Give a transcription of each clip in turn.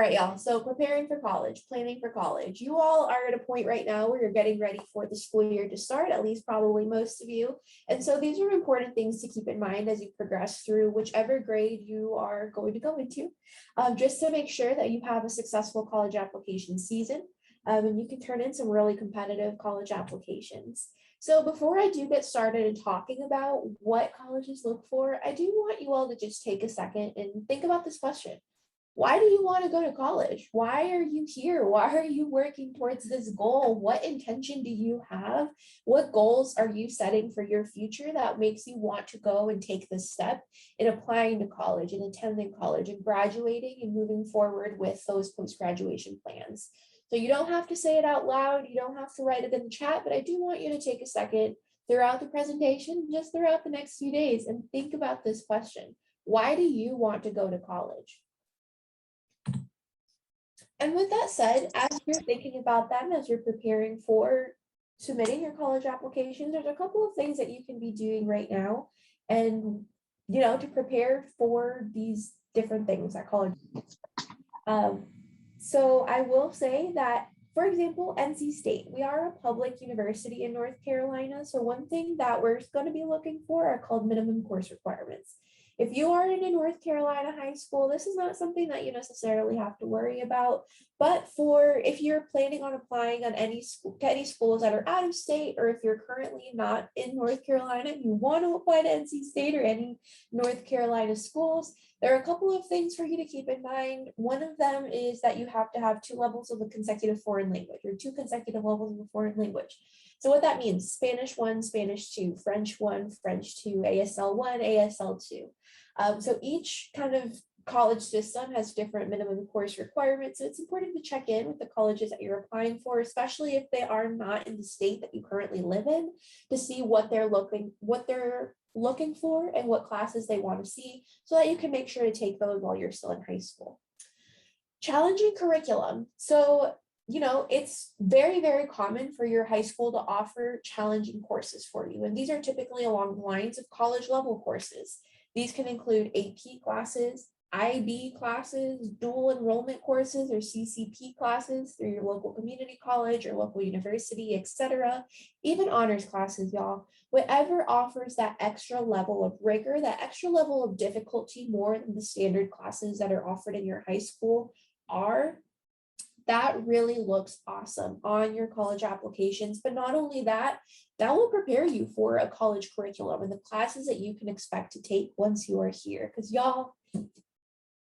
right, y'all. So preparing for college, planning for college. You all are at a point right now where you're getting ready for the school year to start, at least probably most of you. And so these are important things to keep in mind as you progress through whichever grade you are going to go into, just to make sure that you have a successful college application season, and you can turn in some really competitive college applications. So before I do get started in talking about what colleges look for, I do want you all to just take a second and think about this question. Why do you want to go to college? Why are you here? Why are you working towards this goal? What intention do you have? What goals are you setting for your future that makes you want to go and take this step in applying to college and attending college and graduating and moving forward with those post-graduation plans? So you don't have to say it out loud. You don't have to write it in the chat, but I do want you to take a second throughout the presentation, just throughout the next few days, and think about this question. Why do you want to go to college? And with that said, as you're thinking about that and as you're preparing for submitting your college applications, there's a couple of things that you can be doing right now and, to prepare for these different things at college. So I will say that, for example, NC State, we are a public university in North Carolina. So one thing that we're going to be looking for are called minimum course requirements. If you are in a North Carolina high school, this is not something that you necessarily have to worry about. But if you're planning on applying on any schools that are out of state, or if you're currently not in North Carolina and you want to apply to NC State or any North Carolina schools, there are a couple of things for you to keep in mind. One of them is that you have to have 2 levels of a consecutive foreign language, or 2 consecutive levels of a foreign language. So what that means, Spanish 1, Spanish 2, French 1, French 2, ASL 1, ASL 2. So each kind of college system has different minimum course requirements. So it's important to check in with the colleges that you're applying for, especially if they are not in the state that you currently live in, to see what they're looking for and what classes they want to see, so that you can make sure to take those while you're still in high school. Challenging curriculum. So it's very, very common for your high school to offer challenging courses for you. And these are typically along the lines of college level courses. These can include AP classes, IB classes, dual enrollment courses or CCP classes through your local community college or local university, etc. Even honors classes, y'all. Whatever offers that extra level of rigor, that extra level of difficulty more than the standard classes that are offered in your high school are, that really looks awesome on your college applications. But not only that, that will prepare you for a college curriculum and the classes that you can expect to take once you are here. Because y'all,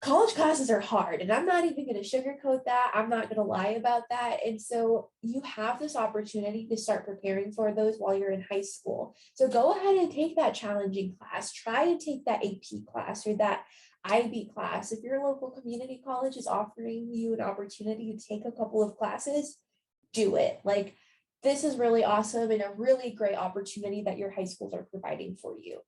college classes are hard, and I'm not even going to sugarcoat that. I'm not going to lie about that. And so you have this opportunity to start preparing for those while you're in high school. So go ahead and take that challenging class. Try and take that AP class or that IB class. If your local community college is offering you an opportunity to take a couple of classes, do it. Like, this is really awesome and a really great opportunity that your high schools are providing for you.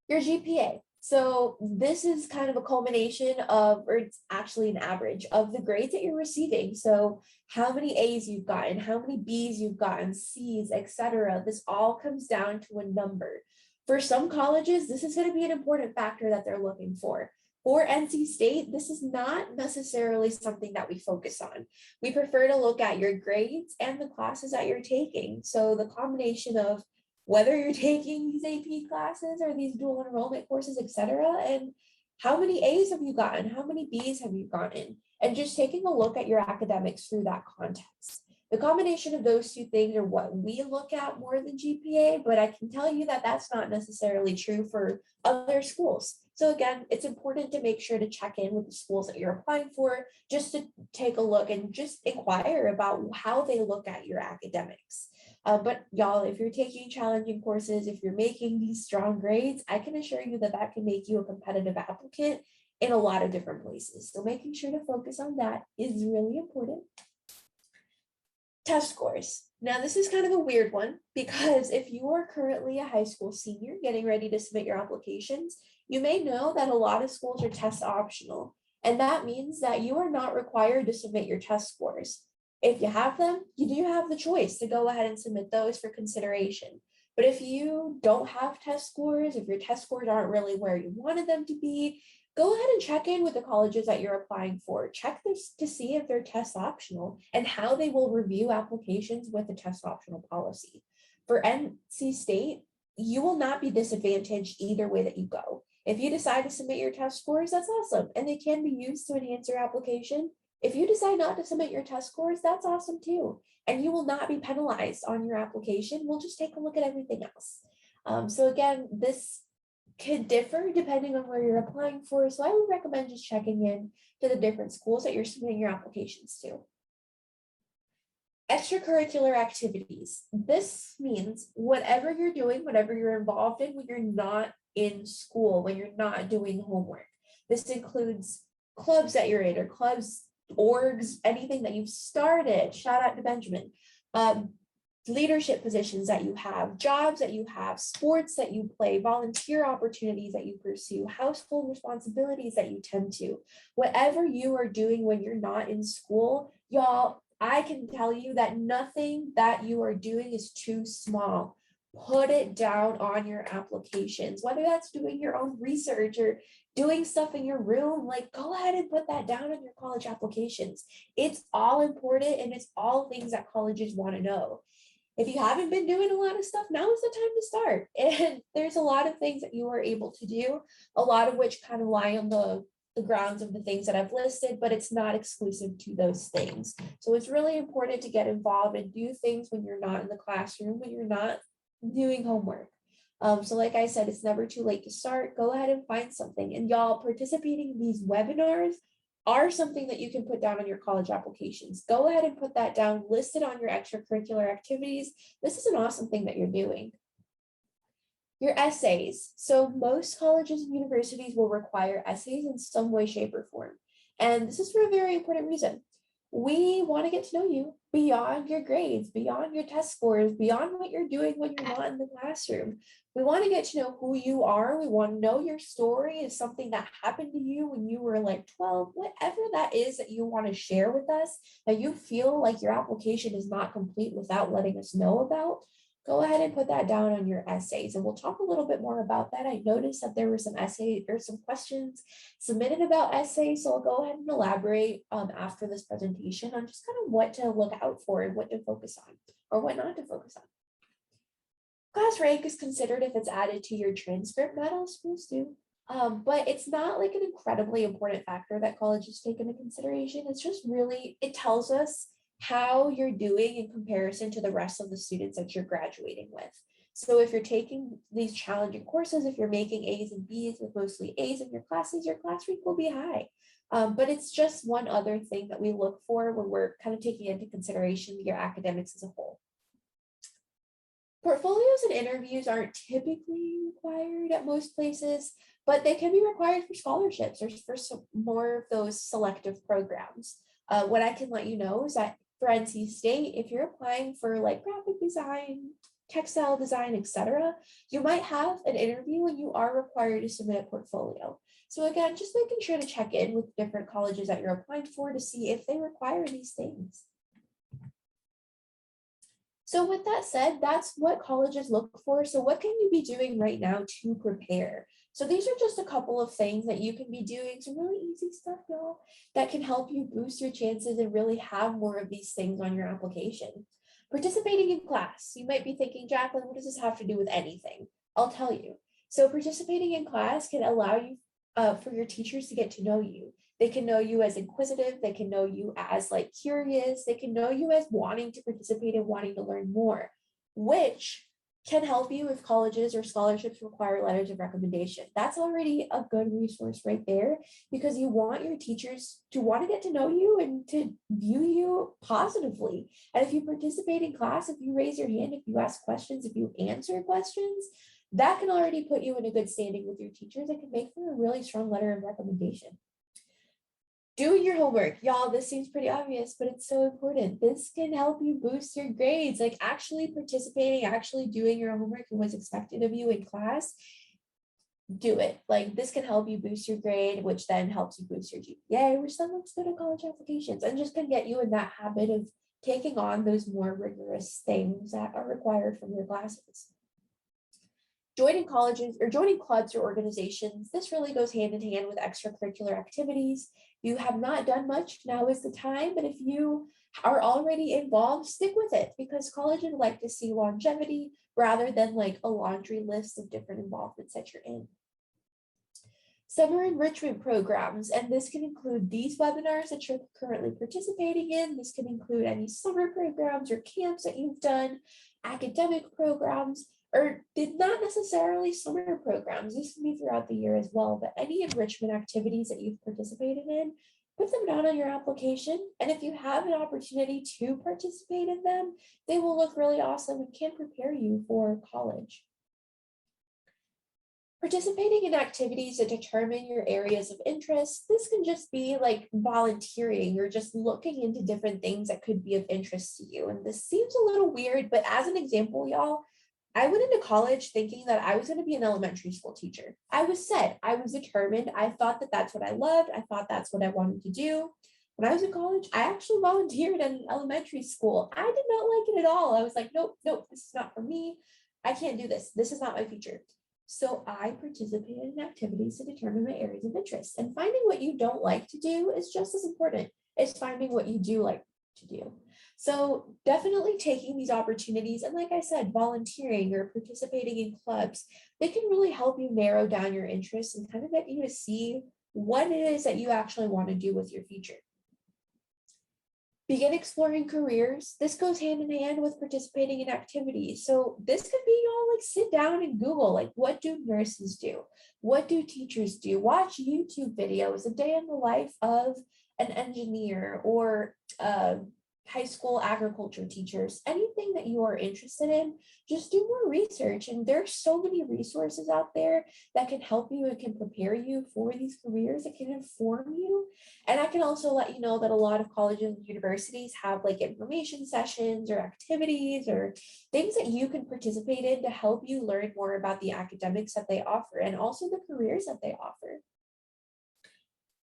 Your GPA. So this is kind of a culmination of, or it's actually an average of the grades that you're receiving. So how many A's you've gotten, how many B's you've gotten, C's, etc. This all comes down to a number. For some colleges, this is going to be an important factor that they're looking for. For NC State, this is not necessarily something that we focus on. We prefer to look at your grades and the classes that you're taking. So the combination of whether you're taking these AP classes or these dual enrollment courses, etc., and how many A's have you gotten, how many B's have you gotten, and just taking a look at your academics through that context. The combination of those two things are what we look at more than GPA, but I can tell you that that's not necessarily true for other schools. So again, it's important to make sure to check in with the schools that you're applying for, just to take a look and just inquire about how they look at your academics. But y'all, if you're taking challenging courses, if you're making these strong grades, I can assure you that that can make you a competitive applicant in a lot of different places. So making sure to focus on that is really important. Test scores. Now, this is kind of a weird one, because if you are currently a high school senior getting ready to submit your applications, you may know that a lot of schools are test optional. And that means that you are not required to submit your test scores. If you have them, you do have the choice to go ahead and submit those for consideration. But if you don't have test scores, if your test scores aren't really where you wanted them to be, go ahead and check in with the colleges that you're applying for. Check this to see if they're test optional and how they will review applications with the test optional policy. For NC State, you will not be disadvantaged either way that you go. If you decide to submit your test scores, that's awesome, and they can be used to enhance your application. If you decide not to submit your test scores, that's awesome too, and you will not be penalized on your application. We'll just take a look at everything else. So again, this could differ depending on where you're applying for. So I would recommend just checking in to the different schools that you're submitting your applications to. Extracurricular activities. This means whatever you're doing, whatever you're involved in when you're not in school, when you're not doing homework. This includes clubs that you're in, or clubs, orgs, anything that you've started. Shout out to Benjamin. Leadership positions that you have, jobs that you have, sports that you play, volunteer opportunities that you pursue, household responsibilities that you tend to. Whatever you are doing when you're not in school, y'all, I can tell you that nothing that you are doing is too small. Put it down on your applications, whether that's doing your own research or doing stuff in your room. Like, go ahead and put that down on your college applications. It's all important, and it's all things that colleges want to know. If you haven't been doing a lot of stuff, now is the time to start. And there's a lot of things that you are able to do, a lot of which kind of lie on the grounds of the things that I've listed, but it's not exclusive to those things. So it's really important to get involved and do things when you're not in the classroom, when you're not doing homework. So like I said, it's never too late to start. Go ahead and find something. And y'all, participating in these webinars are something that you can put down on your college applications. Go ahead and put that down, list it on your extracurricular activities. This is an awesome thing that you're doing. Your essays. So most colleges and universities will require essays in some way, shape, or form. And this is for a very important reason. We want to get to know you beyond your grades, beyond your test scores, beyond what you're doing when you're not in the classroom. We want to get to know who you are. We want to know your story is something that happened to you when you were like 12, whatever that is that you want to share with us, that you feel like your application is not complete without letting us know about. Go ahead and put that down on your essays, and we'll talk a little bit more about that. I noticed that there were some essays or some questions submitted about essays, so I'll go ahead and elaborate after this presentation on just kind of what to look out for and what to focus on or what not to focus on. Class rank is considered if it's added to your transcript. Not all schools do, but it's not like an incredibly important factor that colleges take into consideration. It's just really, it tells us how you're doing in comparison to the rest of the students that you're graduating with. So if you're taking these challenging courses, if you're making A's and B's with mostly A's in your classes, your class rank will be high. But it's just one other thing that we look for when we're kind of taking into consideration your academics as a whole. Portfolios and interviews aren't typically required at most places, but they can be required for scholarships or for some more of those selective programs. What I can let you know is that for NC State, if you're applying for like graphic design, textile design, etc., you might have an interview and you are required to submit a portfolio. So again, just making sure to check in with different colleges that you're applying for to see if they require these things. So with that said, that's what colleges look for. So what can you be doing right now to prepare? So these are just a couple of things that you can be doing, some really easy stuff, y'all, that can help you boost your chances and really have more of these things on your application. Participating in class. You might be thinking, Jacqueline, what does this have to do with anything? I'll tell you. So participating in class can allow you for your teachers to get to know you. They can know you as inquisitive. They can know you as like curious. They can know you as wanting to participate and wanting to learn more, which can help you if colleges or scholarships require letters of recommendation. That's already a good resource right there, because you want your teachers to want to get to know you and to view you positively. And if you participate in class, if you raise your hand, if you ask questions, if you answer questions, that can already put you in a good standing with your teachers. It can make for a really strong letter of recommendation. Doing your homework. Y'all, this seems pretty obvious, but it's so important. This can help you boost your grades, like actually participating, actually doing your homework and what's expected of you in class. Do it. Like this can help you boost your grade, which then helps you boost your GPA, which then looks good on college applications and just can get you in that habit of taking on those more rigorous things that are required from your classes. Joining colleges or joining clubs or organizations, this really goes hand in hand with extracurricular activities. If you have not done much, now is the time. But if you are already involved, stick with it because colleges like to see longevity rather than like a laundry list of different involvements that you're in. Summer enrichment programs, and this can include these webinars that you're currently participating in. This can include any summer programs or camps that you've done, academic programs, or did not necessarily summer programs. This can be throughout the year as well, but any enrichment activities that you've participated in, put them down on your application. And if you have an opportunity to participate in them, they will look really awesome and can prepare you for college. Participating in activities that determine your areas of interest. This can just be like volunteering or just looking into different things that could be of interest to you. And this seems a little weird, but as an example, y'all, I went into college thinking that I was going to be an elementary school teacher. I was set, I was determined. I thought that that's what I loved. I thought that's what I wanted to do. When I was in college, I actually volunteered at an elementary school. I did not like it at all. I was like, nope, this is not for me. I can't do this. This is not my future. So I participated in activities to determine my areas of interest. And finding what you don't like to do is just as important as finding what you do like to do. So definitely taking these opportunities, and like I said, volunteering or participating in clubs, they can really help you narrow down your interests and kind of get you to see what it is that you actually want to do with your future. Begin exploring careers. This goes hand in hand with participating in activities. So this could be y'all like sit down and Google, like what do nurses do? What do teachers do? Watch YouTube videos, a day in the life of an engineer or high school agriculture teachers, anything that you are interested in, just do more research. And there's so many resources out there that can help you and can prepare you for these careers. It can inform you. And I can also let you know that a lot of colleges and universities have like information sessions or activities or things that you can participate in to help you learn more about the academics that they offer and also the careers that they offer.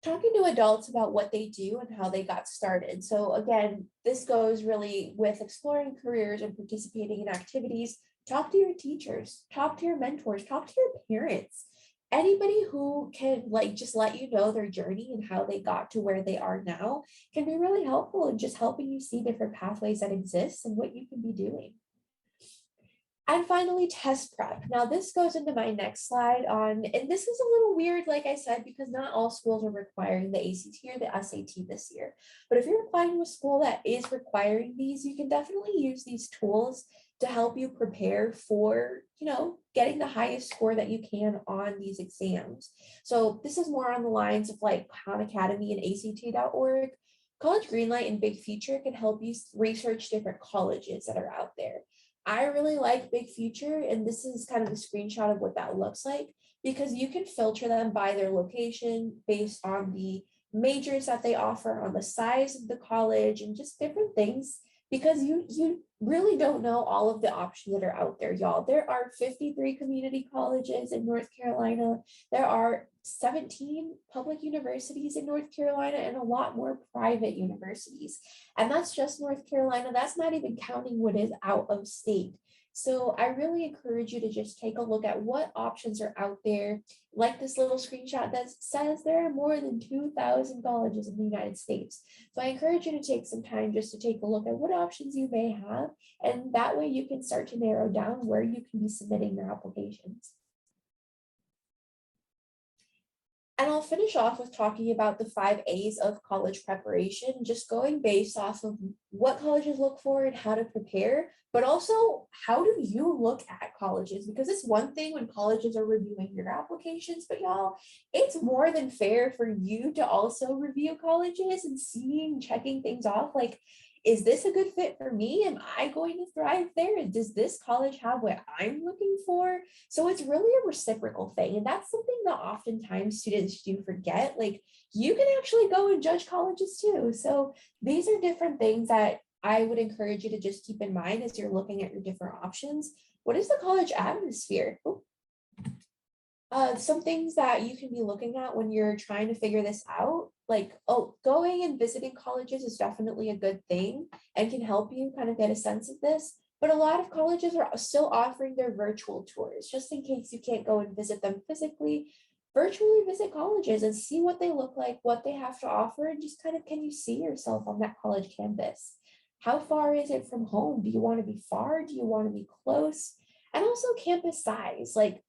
Talking to adults about what they do and how they got started. So again, this goes really with exploring careers and participating in activities. Talk to your teachers, talk to your mentors, talk to your parents. Anybody who can like just let you know their journey and how they got to where they are now can be really helpful in just helping you see different pathways that exist and what you can be doing. And finally, test prep. Now this goes into my next slide on, and this is a little weird, like I said, because not all schools are requiring the ACT or the SAT this year. But if you're applying to a school that is requiring these, you can definitely use these tools to help you prepare for, getting the highest score that you can on these exams. So this is more on the lines of like Khan Academy and ACT.org. College Greenlight and Big Future can help you research different colleges that are out there. I really like Big Future, and this is kind of a screenshot of what that looks like because you can filter them by their location based on the majors that they offer, on the size of the college, and just different things because you really don't know all of the options that are out there, y'all. There are 53 community colleges in North Carolina. There are 17 public universities in North Carolina and a lot more private universities. And that's just North Carolina. That's not even counting what is out of state. So I really encourage you to just take a look at what options are out there. Like this little screenshot that says there are more than 2,000 colleges in the United States. So I encourage you to take some time just to take a look at what options you may have. And that way you can start to narrow down where you can be submitting your applications. And I'll finish off with talking about the 5 A's of college preparation, just going based off of what colleges look for and how to prepare, but also how do you look at colleges? Because it's one thing when colleges are reviewing your applications, but y'all, it's more than fair for you to also review colleges and checking things off. Like, is this a good fit for me? Am I going to thrive there? Does this college have what I'm looking for? So it's really a reciprocal thing. And that's something that oftentimes students do forget. Like you can actually go and judge colleges too. So these are different things that I would encourage you to just keep in mind as you're looking at your different options. What is the college atmosphere? Some things that you can be looking at when you're trying to figure this out, like, going and visiting colleges is definitely a good thing and can help you kind of get a sense of this. But a lot of colleges are still offering their virtual tours, just in case you can't go and visit them physically. Virtually visit colleges and see what they look like, what they have to offer, and just kind of, can you see yourself on that college campus? How far is it from home? Do you want to be far? Do you want to be close? And also campus size. Like,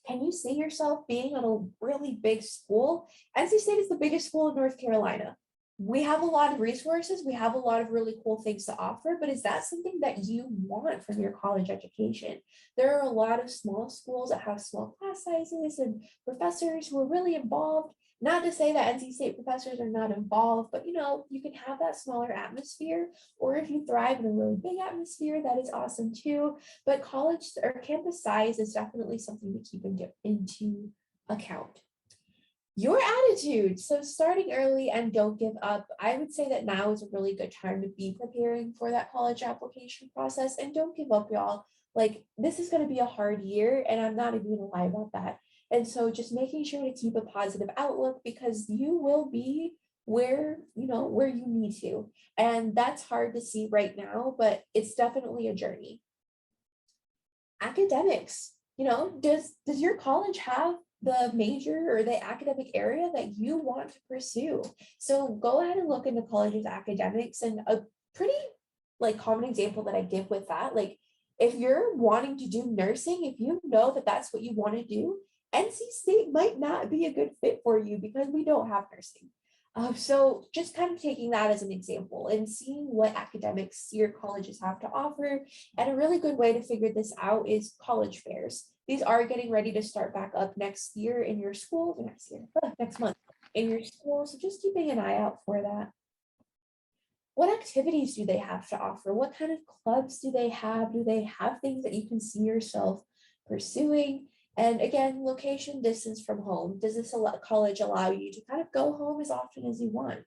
can you see yourself being at a really big school? NC State is the biggest school in North Carolina. We have a lot of resources, we have a lot of really cool things to offer, but is that something that you want from your college education? There are a lot of small schools that have small class sizes and professors who are really involved. Not to say that NC State professors are not involved, but you can have that smaller atmosphere, or if you thrive in a really big atmosphere, that is awesome too. But college or campus size is definitely something to keep into account. Your attitude. So starting early and don't give up. I would say that now is a really good time to be preparing for that college application process, and don't give up, y'all. Like, this is going to be a hard year, and I'm not even going to lie about that. And so just making sure to keep a positive outlook, because you will be where you need to. And that's hard to see right now, but it's definitely a journey. Academics. Does your college have the major or the academic area that you want to pursue? So go ahead and look into college's academics. And a pretty common example that I give with that, like, if you're wanting to do nursing, if you know that that's what you want to do, NC State might not be a good fit for you because we don't have nursing. So just kind of taking that as an example and seeing what academics your colleges have to offer. And a really good way to figure this out is college fairs. These are getting ready to start back up next year in your schools, or next month in your school. So just keeping an eye out for that. What activities do they have to offer? What kind of clubs do they have? Do they have things that you can see yourself pursuing? And again, location, distance from home. Does this college allow you to kind of go home as often as you want?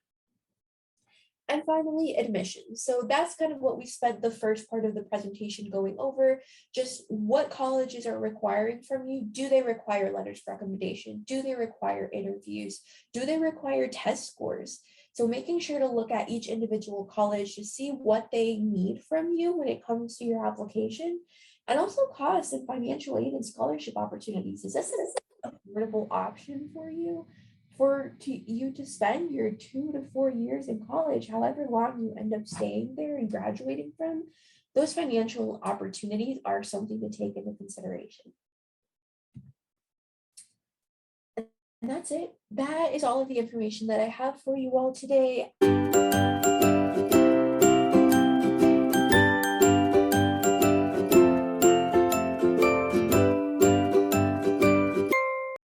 And finally, admissions. So that's kind of what we spent the first part of the presentation going over, just what colleges are requiring from you. Do they require letters of recommendation? Do they require interviews? Do they require test scores? So making sure to look at each individual college to see what they need from you when it comes to your application, and also cost and financial aid and scholarship opportunities. Is this an affordable option for you? You to spend your 2 to 4 years in college, however long you end up staying there and graduating from, those financial opportunities are something to take into consideration. And that's it. That is all of the information that I have for you all today.